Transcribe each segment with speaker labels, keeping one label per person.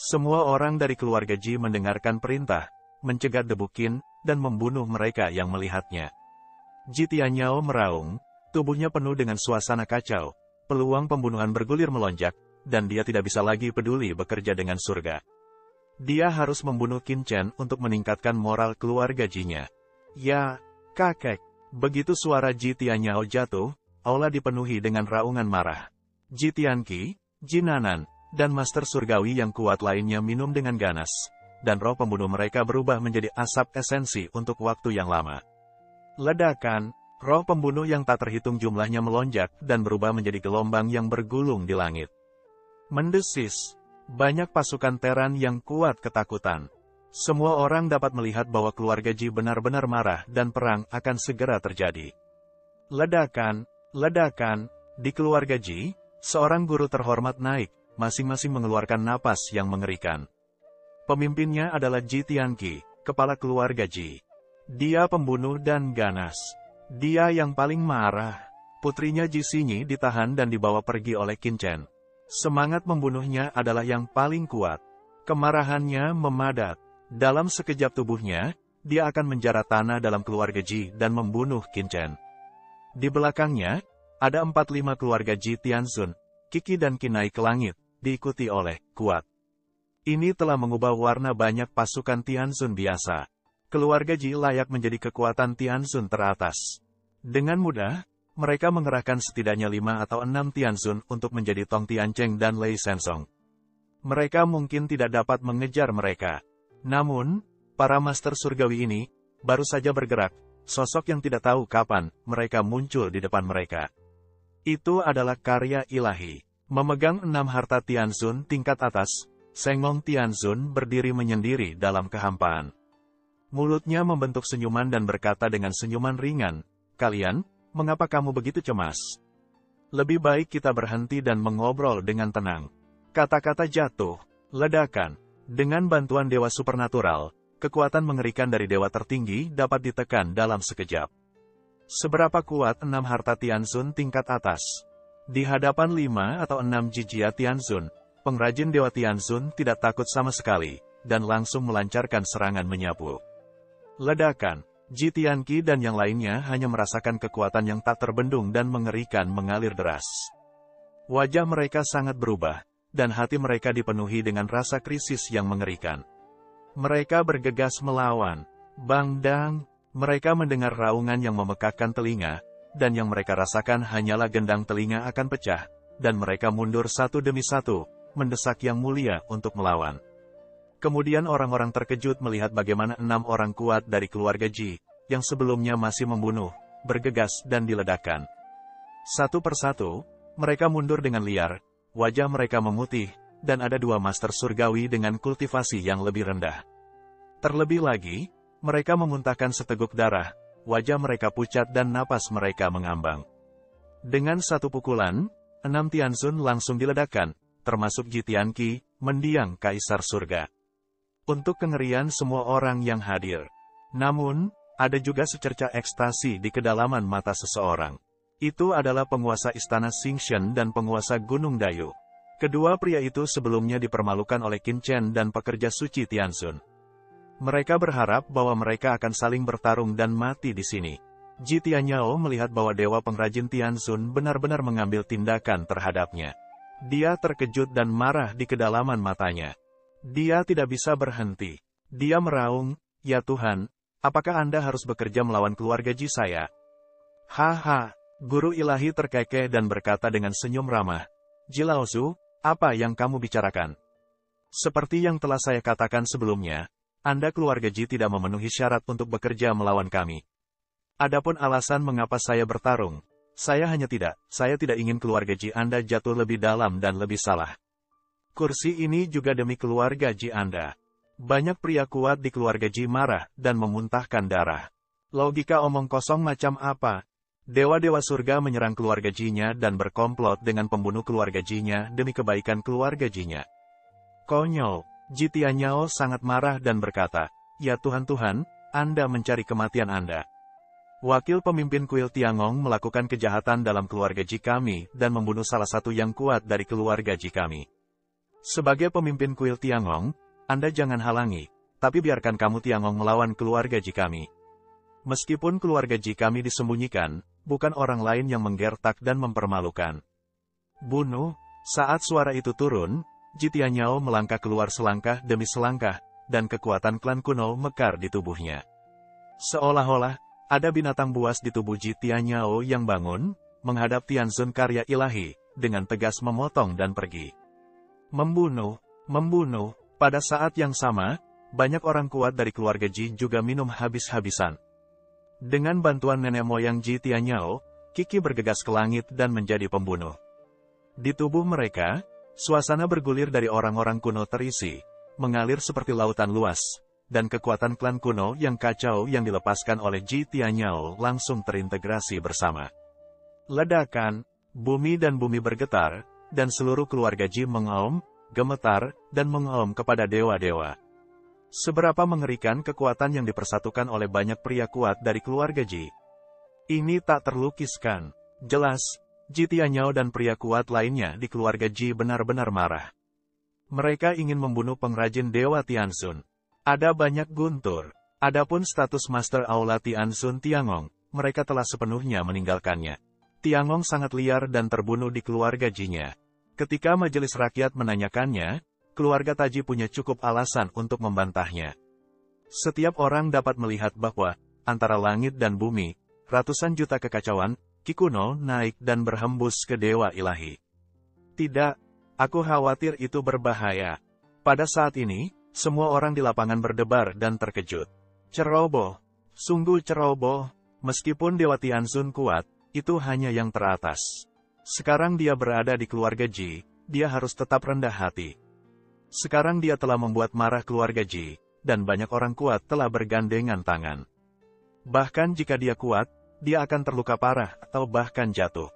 Speaker 1: Semua orang dari keluarga Ji mendengarkan perintah, mencegat debu Qin, dan membunuh mereka yang melihatnya. Ji Tianyao meraung, tubuhnya penuh dengan suasana kacau, peluang pembunuhan bergulir melonjak, dan dia tidak bisa lagi peduli bekerja dengan surga. Dia harus membunuh Qin Chen untuk meningkatkan moral keluarga Ji-nya. Ya, kakek. Begitu suara Ji Tianyao jatuh, aula dipenuhi dengan raungan marah. Ji Tianqi, Ji Nanan, dan Master Surgawi yang kuat lainnya minum dengan ganas, dan roh pembunuh mereka berubah menjadi asap esensi untuk waktu yang lama. Ledakan, roh pembunuh yang tak terhitung jumlahnya melonjak dan berubah menjadi gelombang yang bergulung di langit. Mendesis, banyak pasukan Teran yang kuat ketakutan. Semua orang dapat melihat bahwa keluarga Ji benar-benar marah dan perang akan segera terjadi. Ledakan, di keluarga Ji, seorang guru terhormat naik, masing-masing mengeluarkan napas yang mengerikan. Pemimpinnya adalah Ji Tianqi, kepala keluarga Ji. Dia pembunuh dan ganas. Dia yang paling marah. Putrinya Ji Xinyi ditahan dan dibawa pergi oleh Qin Chen. Semangat membunuhnya adalah yang paling kuat. Kemarahannya memadat. Dalam sekejap tubuhnya, dia akan menjara tanah dalam keluarga Ji dan membunuh Qin Chen. Di belakangnya, ada 4-5 keluarga Ji Tianzun, Qi dan Qi naik ke langit, diikuti oleh kuat. Ini telah mengubah warna banyak pasukan Tianzun biasa. Keluarga Ji layak menjadi kekuatan Tianzun teratas. Dengan mudah, mereka mengerahkan setidaknya 5 atau 6 Tianzun untuk menjadi Tong Tiancheng dan Lei Sensong. Mereka mungkin tidak dapat mengejar mereka. Namun, para master surgawi ini baru saja bergerak, sosok yang tidak tahu kapan mereka muncul di depan mereka. Itu adalah karya ilahi. Memegang 6 harta Tianzun tingkat atas, Sengong Tianzun berdiri menyendiri dalam kehampaan. Mulutnya membentuk senyuman dan berkata dengan senyuman ringan, "Kalian, mengapa kamu begitu cemas? Lebih baik kita berhenti dan mengobrol dengan tenang." Kata-kata jatuh, ledakan. Dengan bantuan dewa supernatural, kekuatan mengerikan dari dewa tertinggi dapat ditekan dalam sekejap. Seberapa kuat 6 harta Tianzun tingkat atas? Di hadapan 5 atau 6 Jijia Tianzun, pengrajin dewa Tianzun tidak takut sama sekali, dan langsung melancarkan serangan menyapu. Ledakan, Ji Tianqi dan yang lainnya hanya merasakan kekuatan yang tak terbendung dan mengerikan mengalir deras. Wajah mereka sangat berubah, dan hati mereka dipenuhi dengan rasa krisis yang mengerikan. Mereka bergegas melawan. Bang dang, mereka mendengar raungan yang memekakkan telinga, dan yang mereka rasakan hanyalah gendang telinga akan pecah, dan mereka mundur satu demi satu, mendesak Yang Mulia untuk melawan. Kemudian orang-orang terkejut melihat bagaimana 6 orang kuat dari keluarga Ji, yang sebelumnya masih membunuh, bergegas dan diledakkan. Satu persatu, mereka mundur dengan liar, wajah mereka memutih, dan ada 2 master surgawi dengan kultivasi yang lebih rendah. Terlebih lagi, mereka memuntahkan seteguk darah, wajah mereka pucat dan napas mereka mengambang. Dengan satu pukulan, 6 Tianzun langsung diledakkan, termasuk Ji Tianqi, mendiang Kaisar Surga. Untuk kengerian semua orang yang hadir. Namun, ada juga secerca ekstasi di kedalaman mata seseorang. Itu adalah penguasa istana Xingshen dan penguasa Gunung Dayu. Kedua pria itu sebelumnya dipermalukan oleh Qin Chen dan pekerja suci Tianzun. Mereka berharap bahwa mereka akan saling bertarung dan mati di sini. Ji Tianyao melihat bahwa dewa pengrajin Tianzun benar-benar mengambil tindakan terhadapnya. Dia terkejut dan marah di kedalaman matanya. Dia tidak bisa berhenti. Dia meraung, "Ya Tuhan, apakah Anda harus bekerja melawan keluarga Ji saya?" "Haha." Guru ilahi terkekeh dan berkata dengan senyum ramah, "Ji Laozu, apa yang kamu bicarakan? Seperti yang telah saya katakan sebelumnya, Anda keluarga Ji tidak memenuhi syarat untuk bekerja melawan kami. Adapun alasan mengapa saya bertarung, saya tidak ingin keluarga Ji Anda jatuh lebih dalam dan lebih salah. Kursi ini juga demi keluarga Ji Anda." Banyak pria kuat di keluarga Ji marah dan memuntahkan darah. Logika omong kosong macam apa? Dewa-dewa surga menyerang keluarga Ji-nya dan berkomplot dengan pembunuh keluarga Ji-nya demi kebaikan keluarga Ji-nya. Konyol, Ji Tianyao sangat marah dan berkata, "Ya Tuhan, Anda mencari kematian Anda. Wakil pemimpin kuil Tiangong melakukan kejahatan dalam keluarga Ji kami dan membunuh salah satu yang kuat dari keluarga Ji kami. Sebagai pemimpin kuil Tiangong, Anda jangan halangi, tapi biarkan kamu Tiangong melawan keluarga Ji kami. Meskipun keluarga Ji kami disembunyikan, bukan orang lain yang menggertak dan mempermalukan. Bunuh. Saat suara itu turun, Ji Tianyao melangkah keluar selangkah demi selangkah, dan kekuatan klan kuno mekar di tubuhnya. Seolah-olah, ada binatang buas di tubuh Ji Tianyao yang bangun, menghadap Tianzun karya ilahi, dengan tegas memotong dan pergi. Membunuh. Pada saat yang sama, banyak orang kuat dari keluarga Ji juga minum habis-habisan. Dengan bantuan nenek moyang Ji Tianyao, Qi bergegas ke langit dan menjadi pembunuh. Di tubuh mereka, suasana bergulir dari orang-orang kuno terisi, mengalir seperti lautan luas, dan kekuatan klan kuno yang kacau yang dilepaskan oleh Ji Tianyao langsung terintegrasi bersama. Ledakan, bumi bergetar, dan seluruh keluarga Ji mengaum, gemetar, dan mengaum kepada dewa-dewa. Seberapa mengerikan kekuatan yang dipersatukan oleh banyak pria kuat dari keluarga Ji. Ini tak terlukiskan. Jelas, Ji Tianyao dan pria kuat lainnya di keluarga Ji benar-benar marah. Mereka ingin membunuh pengrajin Dewa Tianzun. Ada banyak guntur. Adapun status Master Aula Tianzun Tiangong, mereka telah sepenuhnya meninggalkannya. Tiangong sangat liar dan terbunuh di keluarga Ji-nya. Ketika majelis rakyat menanyakannya, keluarga Taji punya cukup alasan untuk membantahnya. Setiap orang dapat melihat bahwa, antara langit dan bumi, ratusan juta kekacauan, Qi kuno naik dan berhembus ke dewa ilahi. Tidak, aku khawatir itu berbahaya. Pada saat ini, semua orang di lapangan berdebar dan terkejut. Ceroboh, sungguh ceroboh, meskipun Dewa Tianzun kuat, itu hanya yang teratas. Sekarang dia berada di keluarga Ji, dia harus tetap rendah hati. Sekarang dia telah membuat marah keluarga Ji, dan banyak orang kuat telah bergandengan tangan. Bahkan jika dia kuat, dia akan terluka parah atau bahkan jatuh.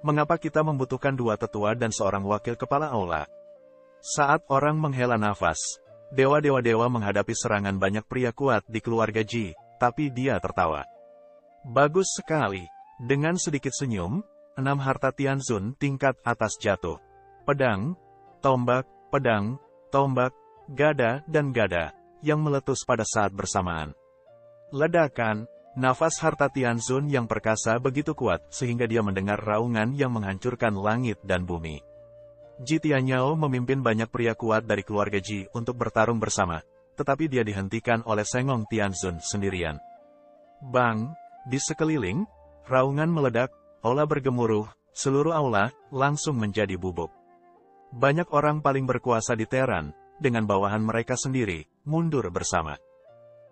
Speaker 1: Mengapa kita membutuhkan dua tetua dan seorang wakil kepala aula? Saat orang menghela nafas, dewa-dewa menghadapi serangan banyak pria kuat di keluarga Ji, tapi dia tertawa. Bagus sekali. Dengan sedikit senyum, 6 harta Tianzun tingkat atas jatuh. Pedang, tombak, gada dan gada, yang meletus pada saat bersamaan. Ledakan, nafas harta Tianzun yang perkasa begitu kuat sehingga dia mendengar raungan yang menghancurkan langit dan bumi. Ji Tianyao memimpin banyak pria kuat dari keluarga Ji untuk bertarung bersama, tetapi dia dihentikan oleh Sengong Tianzun sendirian. Bang! Di sekeliling, raungan meledak, aula bergemuruh, seluruh aula langsung menjadi bubuk. Banyak orang paling berkuasa di Teheran, dengan bawahan mereka sendiri, mundur bersama.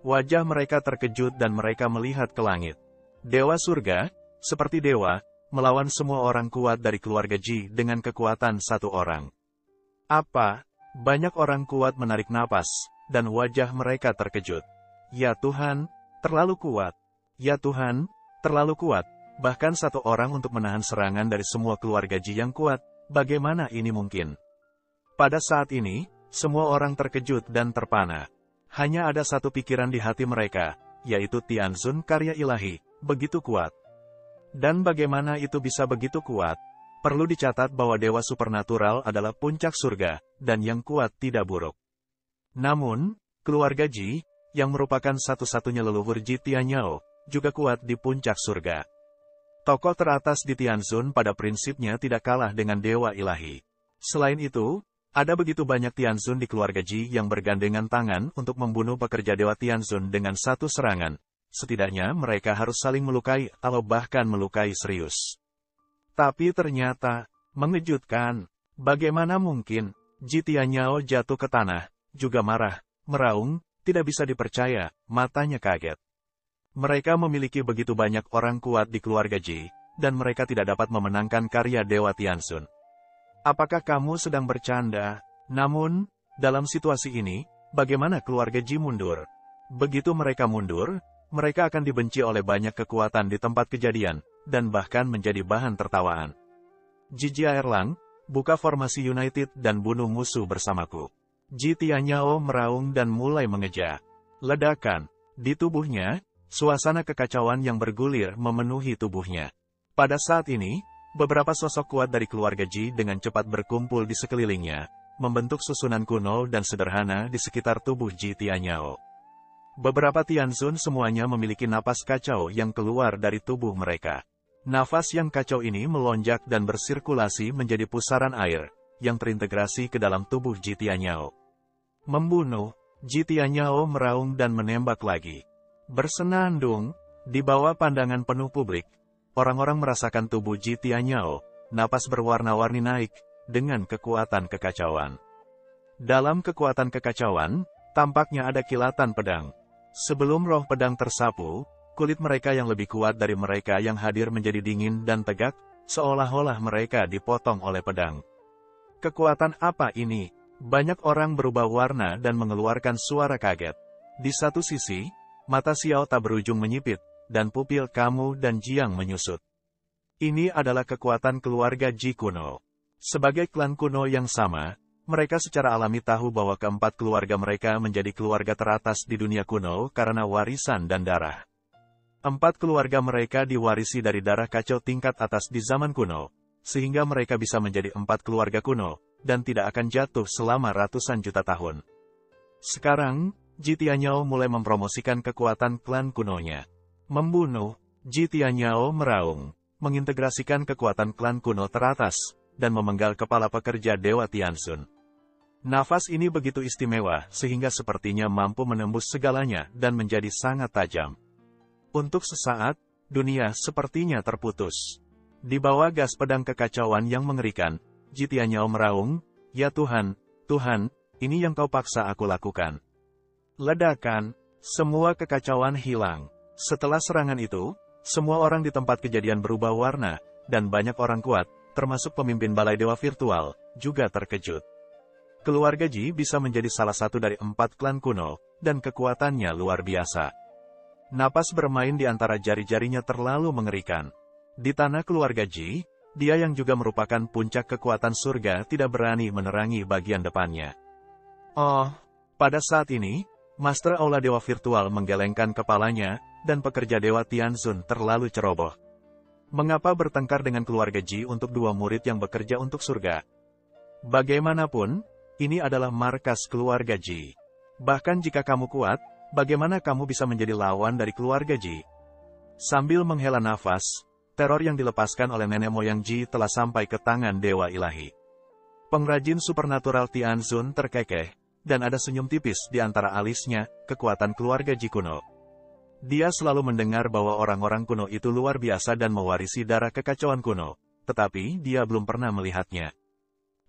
Speaker 1: Wajah mereka terkejut dan mereka melihat ke langit. Dewa surga, seperti dewa, melawan semua orang kuat dari keluarga Ji dengan kekuatan satu orang. Apa? Banyak orang kuat menarik napas, dan wajah mereka terkejut. Ya Tuhan, terlalu kuat. Ya Tuhan, terlalu kuat, bahkan satu orang untuk menahan serangan dari semua keluarga Ji yang kuat, bagaimana ini mungkin? Pada saat ini, semua orang terkejut dan terpana. Hanya ada satu pikiran di hati mereka, yaitu Tianzun karya ilahi, begitu kuat. Dan bagaimana itu bisa begitu kuat? Perlu dicatat bahwa dewa supernatural adalah puncak surga, dan yang kuat tidak buruk. Namun, keluarga Ji, yang merupakan satu-satunya leluhur Ji Tianyao, juga kuat di puncak surga. Tokoh teratas di Tianzun pada prinsipnya tidak kalah dengan dewa ilahi. Selain itu, ada begitu banyak Tianzun di keluarga Ji yang bergandengan tangan untuk membunuh pekerja dewa Tianzun dengan satu serangan. Setidaknya mereka harus saling melukai atau bahkan melukai serius. Tapi ternyata, mengejutkan. Bagaimana mungkin, Ji Tianyao jatuh ke tanah, juga marah, meraung, tidak bisa dipercaya, matanya kaget. Mereka memiliki begitu banyak orang kuat di keluarga Ji, dan mereka tidak dapat memenangkan karya Dewa Tianzun. Apakah kamu sedang bercanda? Namun, dalam situasi ini, bagaimana keluarga Ji mundur? Begitu mereka mundur, mereka akan dibenci oleh banyak kekuatan di tempat kejadian, dan bahkan menjadi bahan tertawaan. Jijia Erlang, buka formasi United dan bunuh musuh bersamaku. Ji Tianyao meraung dan mulai mengejar. Ledakan, di tubuhnya, suasana kekacauan yang bergulir memenuhi tubuhnya. Pada saat ini, beberapa sosok kuat dari keluarga Ji dengan cepat berkumpul di sekelilingnya, membentuk susunan kuno dan sederhana di sekitar tubuh Ji Tianyao. Beberapa Tianzun semuanya memiliki napas kacau yang keluar dari tubuh mereka. Nafas yang kacau ini melonjak dan bersirkulasi menjadi pusaran air, yang terintegrasi ke dalam tubuh Ji Tianyao. Membunuh, Ji Tianyao meraung dan menembak lagi. Bersenandung, di bawah pandangan penuh publik, orang-orang merasakan tubuh Ji Tianyao, napas berwarna-warni naik, dengan kekuatan kekacauan. Dalam kekuatan kekacauan, tampaknya ada kilatan pedang. Sebelum roh pedang tersapu, kulit mereka yang lebih kuat dari mereka yang hadir menjadi dingin dan tegak, seolah-olah mereka dipotong oleh pedang. Kekuatan apa ini? Banyak orang berubah warna dan mengeluarkan suara kaget. Di satu sisi, mata Xiao tak berujung menyipit, dan pupil Kamu dan Jiang menyusut. Ini adalah kekuatan keluarga Ji kuno. Sebagai klan kuno yang sama, mereka secara alami tahu bahwa keempat keluarga mereka menjadi keluarga teratas di dunia kuno karena warisan dan darah. Empat keluarga mereka diwarisi dari darah kacau tingkat atas di zaman kuno, sehingga mereka bisa menjadi empat keluarga kuno, dan tidak akan jatuh selama ratusan juta tahun. Sekarang, Ji Tianyao mulai mempromosikan kekuatan klan kunonya. Membunuh, Ji Tianyao meraung, mengintegrasikan kekuatan klan kuno teratas, dan memenggal kepala pekerja Dewa Tianzun. Nafas ini begitu istimewa sehingga sepertinya mampu menembus segalanya dan menjadi sangat tajam. Untuk sesaat, dunia sepertinya terputus. Di bawah gas pedang kekacauan yang mengerikan, Ji Tianyao meraung, "Ya Tuhan, Tuhan, ini yang kau paksa aku lakukan." Ledakan, semua kekacauan hilang. Setelah serangan itu, semua orang di tempat kejadian berubah warna, dan banyak orang kuat, termasuk pemimpin balai dewa virtual, juga terkejut. Keluarga Ji bisa menjadi salah satu dari 4 klan kuno, dan kekuatannya luar biasa. Napas bermain di antara jari-jarinya terlalu mengerikan. Di tanah keluarga Ji, dia yang juga merupakan puncak kekuatan surga tidak berani menerangi bagian depannya. Oh, pada saat ini, Master Aula Dewa Virtual menggelengkan kepalanya, dan pekerja Dewa Tianzun terlalu ceroboh. Mengapa bertengkar dengan keluarga Ji untuk 2 murid yang bekerja untuk surga? Bagaimanapun, ini adalah markas keluarga Ji. Bahkan jika kamu kuat, bagaimana kamu bisa menjadi lawan dari keluarga Ji? Sambil menghela nafas, teror yang dilepaskan oleh nenek moyang Ji telah sampai ke tangan Dewa Ilahi. Pengrajin supernatural Tianzun terkekeh, dan ada senyum tipis di antara alisnya, kekuatan keluarga Ji kuno. Dia selalu mendengar bahwa orang-orang kuno itu luar biasa dan mewarisi darah kekacauan kuno, tetapi dia belum pernah melihatnya.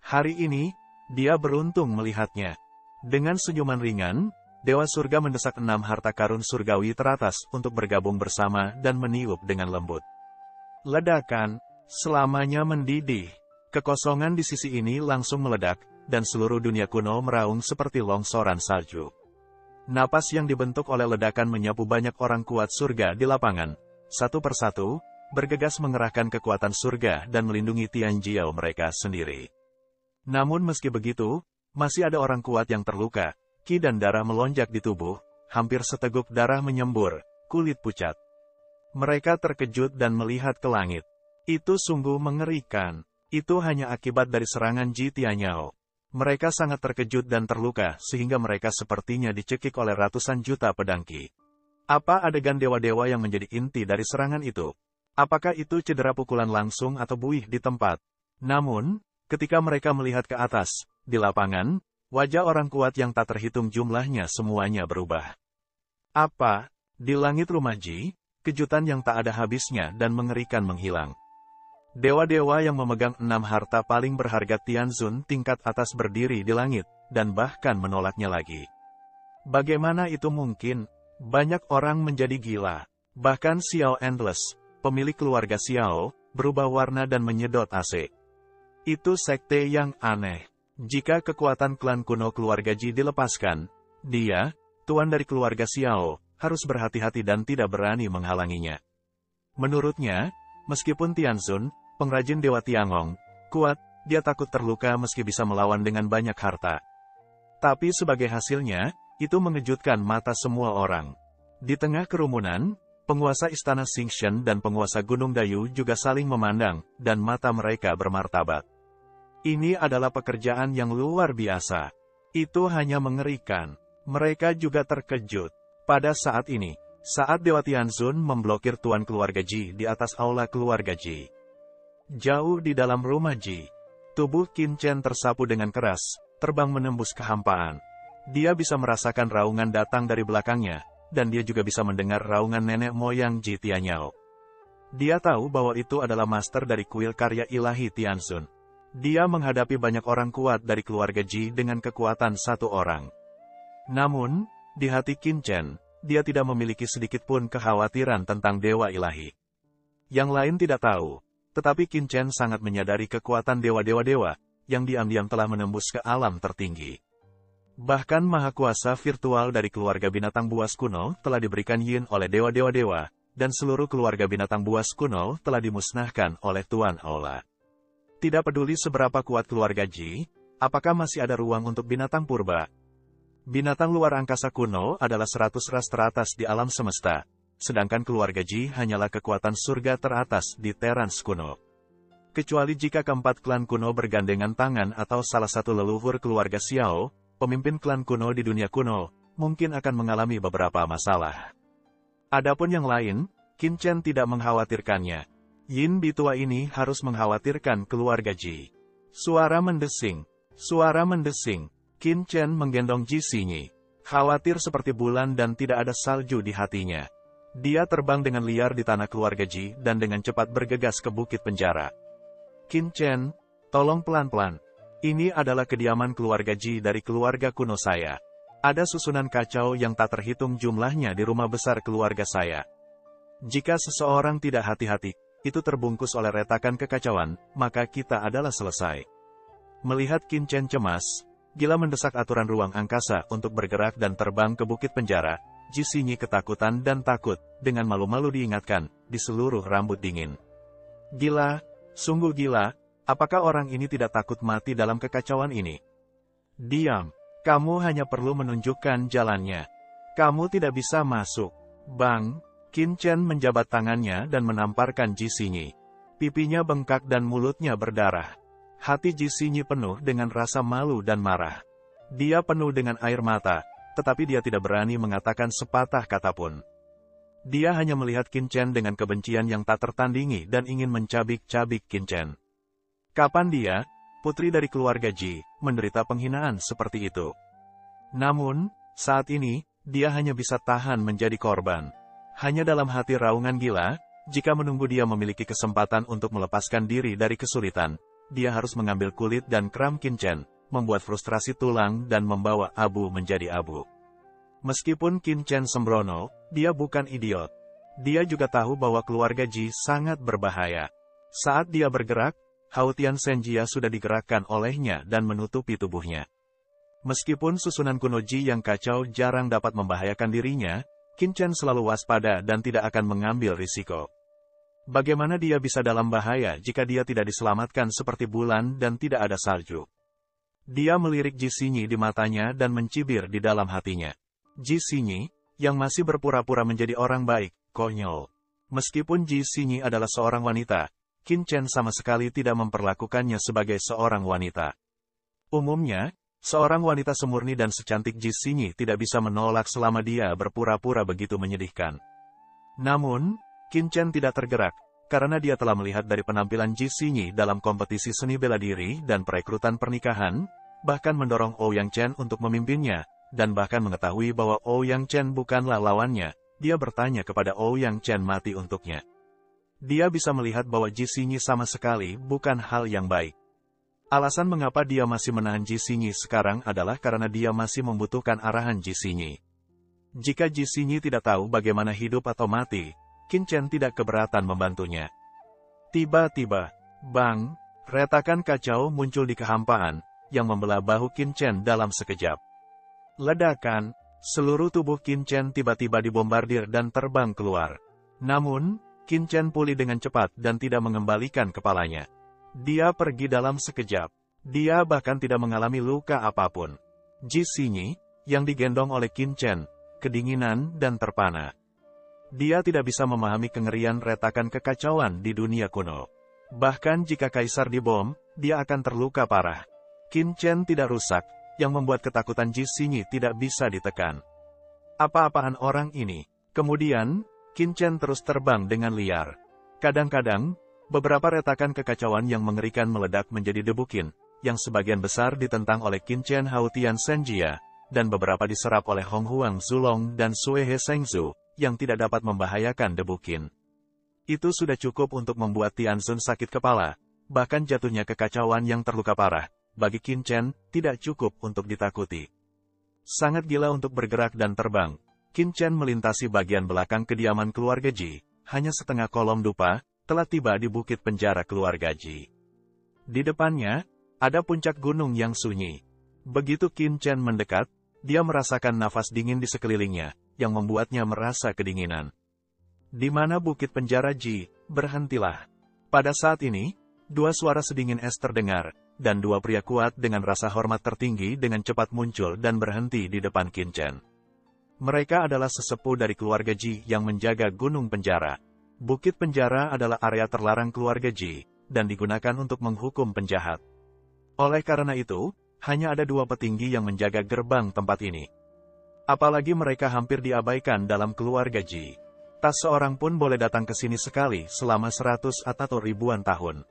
Speaker 1: Hari ini, dia beruntung melihatnya. Dengan senyuman ringan, Dewa Surga mendesak 6 harta karun surgawi teratas untuk bergabung bersama dan meniup dengan lembut. Ledakan, selamanya mendidih. Kekosongan di sisi ini langsung meledak, dan seluruh dunia kuno meraung seperti longsoran salju. Napas yang dibentuk oleh ledakan menyapu banyak orang kuat surga di lapangan. Satu persatu, bergegas mengerahkan kekuatan surga dan melindungi Tianjiao mereka sendiri. Namun meski begitu, masih ada orang kuat yang terluka, ki dan darah melonjak di tubuh, hampir seteguk darah menyembur, kulit pucat. Mereka terkejut dan melihat ke langit. Itu sungguh mengerikan. Itu hanya akibat dari serangan Ji Tianyao. Mereka sangat terkejut dan terluka sehingga mereka sepertinya dicekik oleh ratusan juta pedang ki. Apa adegan dewa-dewa yang menjadi inti dari serangan itu? Apakah itu cedera pukulan langsung atau buih di tempat? Namun, ketika mereka melihat ke atas, di lapangan, wajah orang kuat yang tak terhitung jumlahnya semuanya berubah. Apa? Di langit rumah Ji, kejutan yang tak ada habisnya dan mengerikan menghilang. Dewa-dewa yang memegang 6 harta paling berharga Tianzun tingkat atas berdiri di langit, dan bahkan menolaknya lagi. Bagaimana itu mungkin? Banyak orang menjadi gila. Bahkan Xiao Endless, pemilik keluarga Xiao, berubah warna dan menyedot AC. Itu sekte yang aneh. Jika kekuatan klan kuno keluarga Ji dilepaskan, dia, tuan dari keluarga Xiao, harus berhati-hati dan tidak berani menghalanginya. Menurutnya, meskipun Tianzun, pengrajin Dewa Tiangong, kuat, dia takut terluka meski bisa melawan dengan banyak harta. Tapi sebagai hasilnya, itu mengejutkan mata semua orang. Di tengah kerumunan, Penguasa istana Xingshen dan penguasa Gunung Dayu juga saling memandang, dan mata mereka bermartabat. Ini adalah pekerjaan yang luar biasa. Itu hanya mengerikan. Mereka juga terkejut. Pada saat ini, saat Dewa Tianzun memblokir tuan keluarga Ji di atas aula keluarga Ji. Jauh di dalam rumah Ji, tubuh Qin Chen tersapu dengan keras, terbang menembus kehampaan. Dia bisa merasakan raungan datang dari belakangnya, dan dia juga bisa mendengar raungan nenek moyang Ji Tianyao. Dia tahu bahwa itu adalah master dari kuil karya ilahi Tianzun. Dia menghadapi banyak orang kuat dari keluarga Ji dengan kekuatan satu orang. Namun, di hati Qin Chen, dia tidak memiliki sedikit pun kekhawatiran tentang dewa ilahi. Yang lain tidak tahu, tetapi Qin Chen sangat menyadari kekuatan dewa-dewa yang diam-diam telah menembus ke alam tertinggi. Bahkan maha kuasa virtual dari keluarga binatang buas kuno telah diberikan yin oleh dewa-dewa, dan seluruh keluarga binatang buas kuno telah dimusnahkan oleh Tuan Aula. Tidak peduli seberapa kuat keluarga Ji, apakah masih ada ruang untuk binatang purba? Binatang luar angkasa kuno adalah 100 ras teratas di alam semesta, sedangkan keluarga Ji hanyalah kekuatan surga teratas di Terans kuno. Kecuali jika keempat klan kuno bergandengan tangan atau salah satu leluhur keluarga Xiao, pemimpin klan kuno di dunia kuno, mungkin akan mengalami beberapa masalah. Adapun yang lain, Qin Chen tidak mengkhawatirkannya. Yin Bitua ini harus mengkhawatirkan keluarga Ji. Suara mendesing. Qin Chen menggendong Ji Xinyi. Khawatir seperti bulan dan tidak ada salju di hatinya. Dia terbang dengan liar di tanah keluarga Ji dan dengan cepat bergegas ke bukit penjara. Qin Chen, tolong pelan-pelan. Ini adalah kediaman keluarga Ji dari keluarga kuno saya. Ada susunan kacau yang tak terhitung jumlahnya di rumah besar keluarga saya. Jika seseorang tidak hati-hati, itu terbungkus oleh retakan kekacauan, maka kita adalah selesai. Melihat Qin Chen cemas, Gila mendesak aturan ruang angkasa untuk bergerak dan terbang ke bukit penjara. Ji Xinyi ketakutan dan takut, dengan malu-malu diingatkan, di seluruh rambut dingin. Gila, sungguh gila, apakah orang ini tidak takut mati dalam kekacauan ini? Diam, kamu hanya perlu menunjukkan jalannya. Kamu tidak bisa masuk. Bang, Qin Chen menjabat tangannya dan menamparkan Ji Xinyi. Pipinya bengkak dan mulutnya berdarah. Hati Ji Xinyi penuh dengan rasa malu dan marah. Dia penuh dengan air mata, tetapi dia tidak berani mengatakan sepatah kata pun. Dia hanya melihat Qin Chen dengan kebencian yang tak tertandingi dan ingin mencabik-cabik Qin Chen. Kapan dia, putri dari keluarga Ji, menderita penghinaan seperti itu? Namun, saat ini, dia hanya bisa tahan menjadi korban. Hanya dalam hati raungan gila, jika menunggu dia memiliki kesempatan untuk melepaskan diri dari kesulitan, dia harus mengambil kulit dan kram Qin Chen, membuat frustrasi tulang dan membawa abu menjadi abu. Meskipun Qin Chen sembrono, dia bukan idiot. Dia juga tahu bahwa keluarga Ji sangat berbahaya. Saat dia bergerak, Hautian Senjia sudah digerakkan olehnya dan menutupi tubuhnya. Meskipun susunan kuno Ji yang kacau jarang dapat membahayakan dirinya, Qin Chen selalu waspada dan tidak akan mengambil risiko. Bagaimana dia bisa dalam bahaya jika dia tidak diselamatkan seperti bulan dan tidak ada salju? Dia melirik Ji Xinyi di matanya dan mencibir di dalam hatinya. Ji Xinyi, yang masih berpura-pura menjadi orang baik, konyol. Meskipun Ji Xinyi adalah seorang wanita, Qin Chen sama sekali tidak memperlakukannya sebagai seorang wanita. Umumnya, seorang wanita semurni dan secantik Ji Xinyi tidak bisa menolak selama dia berpura-pura begitu menyedihkan. Namun, Qin Chen tidak tergerak, karena dia telah melihat dari penampilan Ji Xinyi dalam kompetisi seni bela diri dan perekrutan pernikahan, bahkan mendorong Ouyang Chen untuk memimpinnya, dan bahkan mengetahui bahwa Ouyang Chen bukanlah lawannya, dia bertanya kepada Ouyang Chen mati untuknya. Dia bisa melihat bahwa Ji Xinyi sama sekali bukan hal yang baik. Alasan mengapa dia masih menahan Ji Xinyi sekarang adalah karena dia masih membutuhkan arahan Ji Xinyi. Jika Ji Xinyi tidak tahu bagaimana hidup atau mati, Qin Chen tidak keberatan membantunya. Tiba-tiba, bang, retakan kacau muncul di kehampaan, yang membelah bahu Qin Chen dalam sekejap. Ledakan, seluruh tubuh Qin Chen tiba-tiba dibombardir dan terbang keluar. Namun, Qin Chen pulih dengan cepat dan tidak mengembalikan kepalanya. Dia pergi dalam sekejap. Dia bahkan tidak mengalami luka apapun. Ji Xinyi, yang digendong oleh Qin Chen, kedinginan dan terpana. Dia tidak bisa memahami kengerian retakan kekacauan di dunia kuno. Bahkan jika kaisar dibom, dia akan terluka parah. Qin Chen tidak rusak, yang membuat ketakutan Ji Xinyi tidak bisa ditekan. Apa-apaan orang ini? Kemudian, Qin Chen terus terbang dengan liar. Kadang-kadang, beberapa retakan kekacauan yang mengerikan meledak menjadi debukin, yang sebagian besar ditentang oleh Qin Chen Haotian Senjia, dan beberapa diserap oleh Hong Huang Zulong dan Sui He Shengzu, yang tidak dapat membahayakan debukin. Itu sudah cukup untuk membuat Tianzun sakit kepala, bahkan jatuhnya kekacauan yang terluka parah, bagi Qin Chen, tidak cukup untuk ditakuti. Sangat gila untuk bergerak dan terbang, Qin Chen melintasi bagian belakang kediaman keluarga Ji, hanya setengah kolom dupa, telah tiba di bukit penjara keluarga Ji. Di depannya, ada puncak gunung yang sunyi. Begitu Qin Chen mendekat, dia merasakan nafas dingin di sekelilingnya, yang membuatnya merasa kedinginan. Di mana bukit penjara Ji? Berhentilah. Pada saat ini, dua suara sedingin es terdengar, dan dua pria kuat dengan rasa hormat tertinggi dengan cepat muncul dan berhenti di depan Qin Chen. Mereka adalah sesepuh dari keluarga Ji yang menjaga gunung penjara. Bukit penjara adalah area terlarang keluarga Ji, dan digunakan untuk menghukum penjahat. Oleh karena itu, hanya ada dua petinggi yang menjaga gerbang tempat ini. Apalagi mereka hampir diabaikan dalam keluarga Ji. Tak seorang pun boleh datang ke sini sekali selama 100 atau ribuan tahun.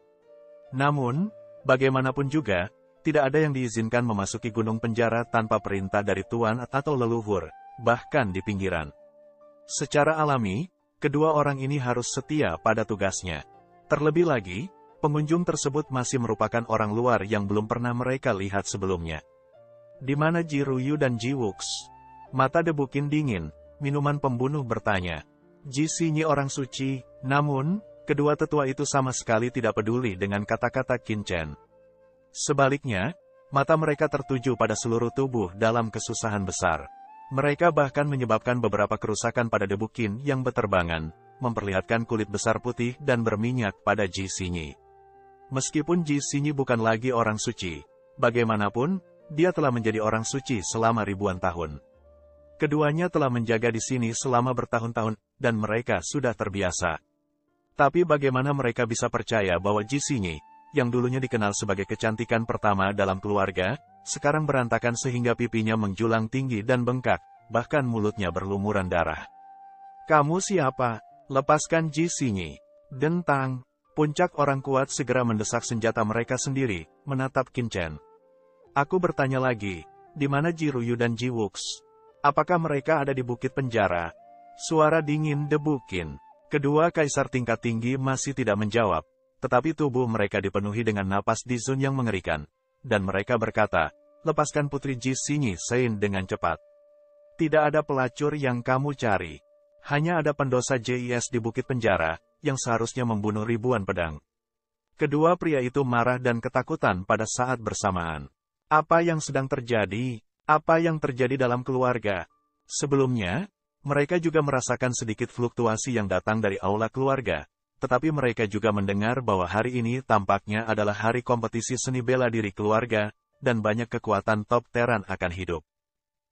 Speaker 1: Namun, bagaimanapun juga, tidak ada yang diizinkan memasuki gunung penjara tanpa perintah dari tuan atau leluhur, bahkan di pinggiran. Secara alami, kedua orang ini harus setia pada tugasnya. Terlebih lagi, pengunjung tersebut masih merupakan orang luar yang belum pernah mereka lihat sebelumnya. Di mana Ji Ruyu dan Ji Wuks? Mata debukin dingin, minuman pembunuh bertanya. Ji Xinyi orang suci, namun, kedua tetua itu sama sekali tidak peduli dengan kata-kata Qin Chen. Sebaliknya, mata mereka tertuju pada seluruh tubuh dalam kesusahan besar. Mereka bahkan menyebabkan beberapa kerusakan pada debukin yang beterbangan, memperlihatkan kulit besar putih dan berminyak pada Ji Xinyi. Meskipun Ji Xinyi bukan lagi orang suci, bagaimanapun, dia telah menjadi orang suci selama ribuan tahun. Keduanya telah menjaga di sini selama bertahun-tahun, dan mereka sudah terbiasa. Tapi bagaimana mereka bisa percaya bahwa Ji Xinyi, yang dulunya dikenal sebagai kecantikan pertama dalam keluarga, sekarang berantakan sehingga pipinya menjulang tinggi dan bengkak, bahkan mulutnya berlumuran darah. Kamu siapa? Lepaskan Ji Xinyi. Dentang. Puncak orang kuat segera mendesak senjata mereka sendiri, menatap Qin Chen. Aku bertanya lagi, di mana Ji Ruyu dan Ji Wuks? Apakah mereka ada di bukit penjara? Suara dingin debukin. Kedua kaisar tingkat tinggi masih tidak menjawab, tetapi tubuh mereka dipenuhi dengan napas dizun yang mengerikan. Dan mereka berkata, lepaskan putri Ji Xinyi Sein dengan cepat. Tidak ada pelacur yang kamu cari. Hanya ada pendosa JIS di bukit penjara, yang seharusnya membunuh ribuan pedang. Kedua pria itu marah dan ketakutan pada saat bersamaan. Apa yang sedang terjadi? Apa yang terjadi dalam keluarga? Sebelumnya, mereka juga merasakan sedikit fluktuasi yang datang dari aula keluarga, tetapi mereka juga mendengar bahwa hari ini tampaknya adalah hari kompetisi seni bela diri keluarga, dan banyak kekuatan top teran akan hidup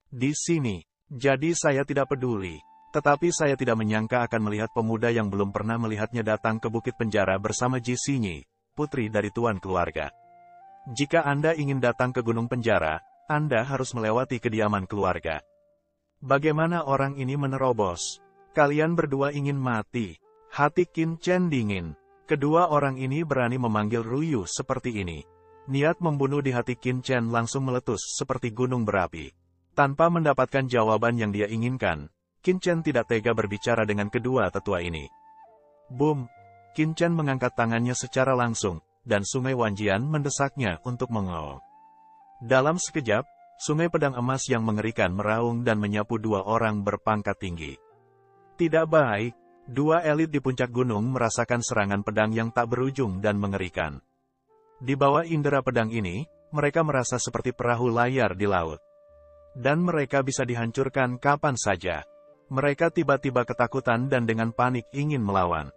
Speaker 1: di sini. Jadi saya tidak peduli, tetapi saya tidak menyangka akan melihat pemuda yang belum pernah melihatnya datang ke bukit penjara bersama Ji Xinyi, putri dari tuan keluarga. Jika Anda ingin datang ke gunung penjara, Anda harus melewati kediaman keluarga. Bagaimana orang ini menerobos? Kalian berdua ingin mati. Hati Qin Chen dingin. Kedua orang ini berani memanggil Ruyu seperti ini. Niat membunuh di hati Qin Chen langsung meletus seperti gunung berapi. Tanpa mendapatkan jawaban yang dia inginkan, Qin Chen tidak tega berbicara dengan kedua tetua ini. Boom! Qin Chen mengangkat tangannya secara langsung, dan Sungai Wanjian mendesaknya untuk mengaum. Dalam sekejap, sungai pedang emas yang mengerikan meraung dan menyapu dua orang berpangkat tinggi. Tidak baik, dua elit di puncak gunung merasakan serangan pedang yang tak berujung dan mengerikan. Di bawah indera pedang ini, mereka merasa seperti perahu layar di laut. Dan mereka bisa dihancurkan kapan saja. Mereka tiba-tiba ketakutan dan dengan panik ingin melawan.